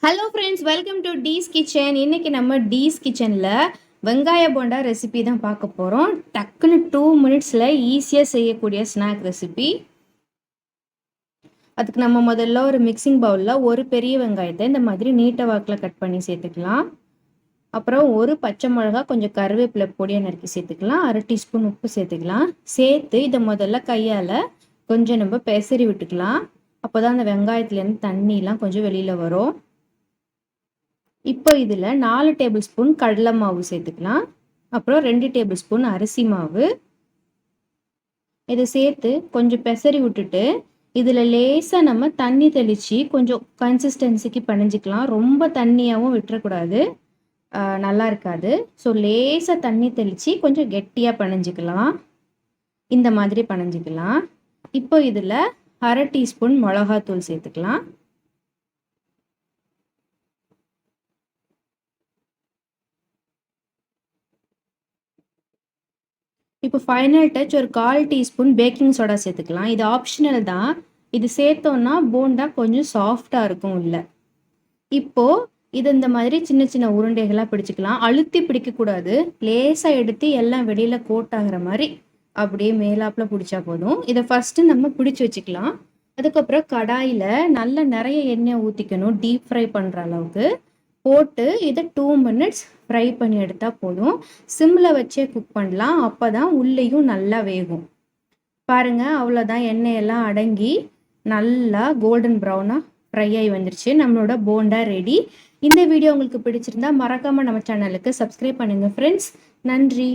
Hello friends, welcome to Dee's kitchen. இன்றைக்கி நம்ம tease கிச்சனில் வெங்காய போண்டா ரெசிபி தான் பார்க்க போகிறோம். டக்குன்னு 2 மினிட்ஸில் ஈஸியாக செய்யக்கூடிய ஸ்நாக் ரெசிபி. அதுக்கு நம்ம முதல்ல ஒரு மிக்சிங் பவுலில் ஒரு பெரிய வெங்காயத்தை இந்த மாதிரி நீட்ட வாக்கில் கட் பண்ணி சேர்த்துக்கலாம். அப்புறம் ஒரு பச்சை மிளகா, கொஞ்சம் கருவேப்பிலை பொடியை நறுக்கி சேர்த்துக்கலாம். 1/2 டீஸ்பூன் உப்பு சேர்த்துக்கலாம். சேர்த்து இதை முதல்ல கையால் கொஞ்சம் நம்ம பெசரி விட்டுக்கலாம். அப்போ தான் அந்த வெங்காயத்துலேருந்து தண்ணிலாம் கொஞ்சம் வெளியில் வரும். இப்போ இதில் 4 டேபிள் ஸ்பூன் கடலை மாவு சேர்த்துக்கலாம். அப்புறம் 2 டேபிள் ஸ்பூன் அரிசி மாவு. இதை சேர்த்து கொஞ்சம் பெசரி விட்டுட்டு இதில் லேசாக நம்ம தண்ணி தெளித்து கொஞ்சம் கன்சிஸ்டன்சிக்கு பணிஞ்சிக்கலாம். ரொம்ப தண்ணியாகவும் விட்டுறக்கூடாது, நல்லா இருக்காது. ஸோ லேசாக தண்ணி தெளித்து கொஞ்சம் கெட்டியாக பணிஞ்சிக்கலாம். இந்த மாதிரி பணிஞ்சிக்கலாம். இப்போ இதில் 1/2 டீஸ்பூன் மிளகாத்தூள் சேர்த்துக்கலாம். இப்போ ஃபைனல் டச் ஒரு 1/4 டீஸ்பூன் பேக்கிங் சோடா சேர்த்துக்கலாம். இது ஆப்ஷனல் தான். இது சேர்த்தோன்னா போண்டா கொஞ்சம் சாஃப்டாக இருக்கும் உள்ள. இப்போது இது இந்த மாதிரி சின்ன சின்ன உருண்டைகளாக பிடிச்சிக்கலாம். அழுத்தி பிடிக்கக்கூடாது, லேசாக எடுத்து எல்லாம் வெளியில் கோட் ஆகிற மாதிரி அப்படியே மேலாப்பில் பிடிச்சா போதும். இதை ஃபஸ்ட்டு நம்ம பிடிச்சி வச்சுக்கலாம். அதுக்கப்புறம் கடாயில் நல்லா நிறைய எண்ணெய் ஊற்றிக்கணும். டீப் ஃப்ரை பண்ணுற அளவுக்கு போட்டு இதை 2 மினிட்ஸ் ஃப்ரை பண்ணி எடுத்தால் போதும். சிம்மில் வச்சே குக் பண்ணலாம். அப்போ தான் உள்ளேயும் நல்லா வேகும். பாருங்கள், அவ்வளோதான். எண்ணெயெல்லாம் அடங்கி நல்லா கோல்டன் ப்ரௌனாக ஃப்ரை ஆகி வந்துருச்சு. நம்மளோட போண்டா ரெடி. இந்த வீடியோ உங்களுக்கு பிடிச்சிருந்தா மறக்காமல் நம்ம சேனலுக்கு சப்ஸ்கிரைப் பண்ணுங்கள் ஃப்ரெண்ட்ஸ். நன்றி.